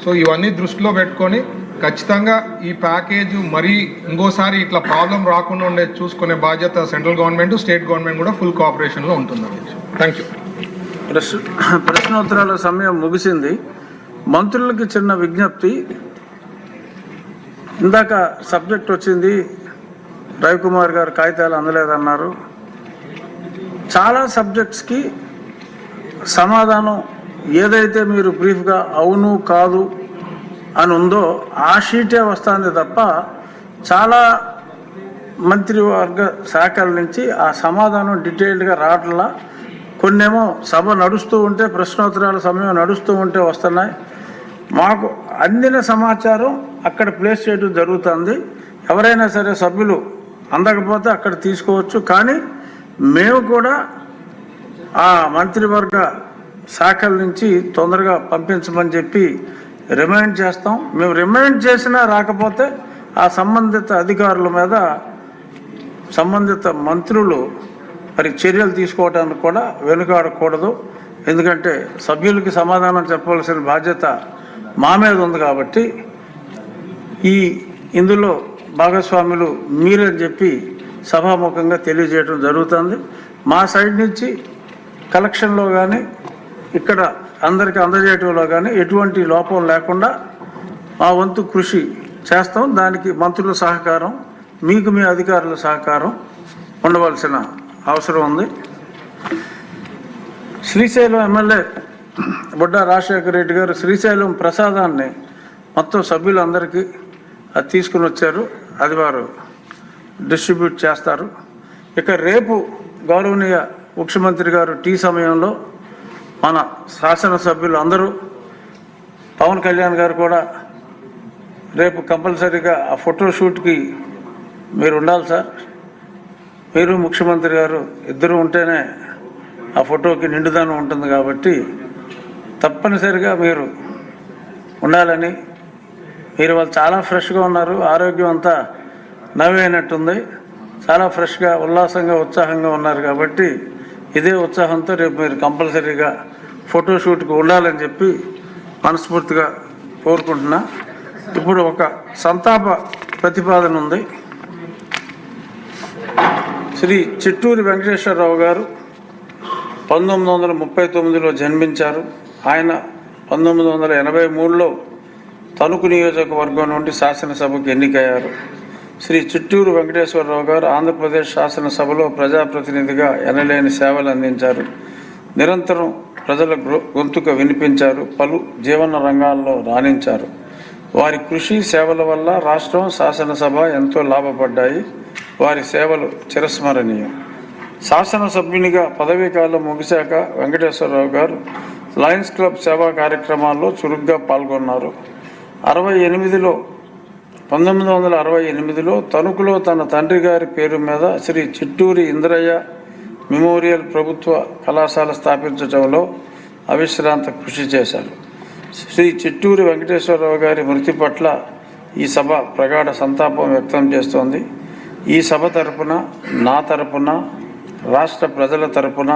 So ఇవన్నీ దృష్టిలో పెట్టుకొని ఖచ్చితంగా ఈ ప్యాకేజ్ మరీ ఇంకోసారి ఇట్లా ప్రాబ్లం రాకుండా ఉండే చూసుకునే బాధ్యత సెంట్రల్ గవర్నమెంట్, స్టేట్ గవర్నమెంట్ కూడా ఫుల్ కోఆపరేషన్లో ఉంటుందండి. Thank you. ప్రశ్నోత్తరాల సమయం ముగిసింది. మంత్రులకి చిన్న విజ్ఞప్తి. ఇందాక సబ్జెక్ట్ వచ్చింది, రవికుమార్ గారు కాగితాలు అందలేదన్నారు. చాలా సబ్జెక్ట్స్కి సమాధానం ఏదైతే మీరు బ్రీఫ్గా అవును కాదు అని ఉందో ఆ షీటే వస్తుంది తప్ప చాలా మంత్రివర్గ శాఖల నుంచి ఆ సమాధానం డీటెయిల్డ్గా రావట్లా. కొన్నేమో సభ నడుస్తూ ఉంటే, ప్రశ్నోత్తరాల సమయం నడుస్తూ ఉంటే వస్తున్నాయి. మాకు అందిన సమాచారం అక్కడ ప్లేస్ చేయడం జరుగుతుంది. ఎవరైనా సరే సభ్యులు అందకపోతే అక్కడ తీసుకోవచ్చు. కానీ మేము కూడా ఆ మంత్రివర్గ శాఖల నుంచి తొందరగా పంపించమని చెప్పి రిమైండ్ చేస్తాం. మేము రిమైండ్ చేసినా రాకపోతే ఆ సంబంధిత అధికారుల మీద సంబంధిత మంత్రులు మరి చర్యలు తీసుకోవడానికి కూడా వెనుకాడకూడదు. ఎందుకంటే సభ్యులకి సమాధానం చెప్పవలసిన బాధ్యత మా మీద ఉంది కాబట్టి ఇందులో భాగస్వాములు మీరని చెప్పి సభాముఖంగా తెలియజేయడం జరుగుతుంది. మా సైడ్ నుంచి కలెక్షన్లో కానీ ఇక్కడ అందరికీ అందజేయటంలో కానీ ఎటువంటి లోపం లేకుండా మా వంతు కృషి చేస్తాం. దానికి మంత్రుల సహకారం, మీకు మీ అధికారుల సహకారం ఉండవలసిన అవసరం ఉంది. శ్రీశైలం ఎమ్మెల్యే బుడ్డా రాజశేఖర రెడ్డి గారు శ్రీశైలం ప్రసాదాన్ని మొత్తం సభ్యులందరికీ అది తీసుకుని వచ్చారు. అది వారు డిస్ట్రిబ్యూట్ చేస్తారు. ఇక రేపు గౌరవనీయ ముఖ్యమంత్రి గారు టీ సమయంలో మన శాసనసభ్యులు అందరూ, పవన్ కళ్యాణ్ గారు కూడా రేపు కంపల్సరీగా ఆ ఫోటోషూట్కి మీరు ఉండాలి సార్. మీరు ముఖ్యమంత్రి గారు ఇద్దరు ఉంటేనే ఆ ఫోటోకి నిండుదనం ఉంటుంది కాబట్టి తప్పనిసరిగా మీరు ఉండాలని. మీరు వాళ్ళు చాలా ఫ్రెష్గా ఉన్నారు, ఆరోగ్యం అంతా నవ్వైనట్టుంది, చాలా ఫ్రెష్గా ఉల్లాసంగా ఉత్సాహంగా ఉన్నారు కాబట్టి ఇదే ఉత్సాహంతో రేపు మీరు కంపల్సరీగా ఫోటోషూట్కి ఉండాలని చెప్పి మనస్ఫూర్తిగా కోరుకుంటున్నా. ఇప్పుడు ఒక సంతాప ప్రతిపాదన ఉంది. శ్రీ చిట్టూరి వెంకటేశ్వరరావు గారు 1939లో జన్మించారు. ఆయన 1983లో తణుకు నియోజకవర్గం నుండి శాసనసభకు ఎన్నికయ్యారు. శ్రీ చిట్టూరు వెంకటేశ్వరరావు గారు ఆంధ్రప్రదేశ్ శాసనసభలో ప్రజాప్రతినిధిగా ఎనలేని సేవలు అందించారు. నిరంతరం ప్రజల గొంతుక వినిపించారు. పలు జీవన రంగాల్లో రాణించారు. వారి కృషి సేవల వల్ల రాష్ట్రం, శాసనసభ ఎంతో లాభపడ్డాయి. వారి సేవలు చిరస్మరణీయం. శాసనసభ్యునిగా పదవీకాలం ముగిశాక వెంకటేశ్వరరావు గారు లయన్స్ క్లబ్ సేవా కార్యక్రమాల్లో చురుగ్గా పాల్గొన్నారు. 1968లో తణుకులో తన తండ్రి గారి పేరు మీద శ్రీ చిట్టూరి ఇంద్రయ్య మెమోరియల్ ప్రభుత్వ కళాశాల స్థాపించడంలో అవిశ్రాంత కృషి చేశారు. శ్రీ చిట్టూరి వెంకటేశ్వరరావు గారి మృతి పట్ల ఈ సభ ప్రగాఢ సంతాపం వ్యక్తం చేస్తోంది. ఈ సభ తరపున, నా తరపున, రాష్ట్ర ప్రజల తరపున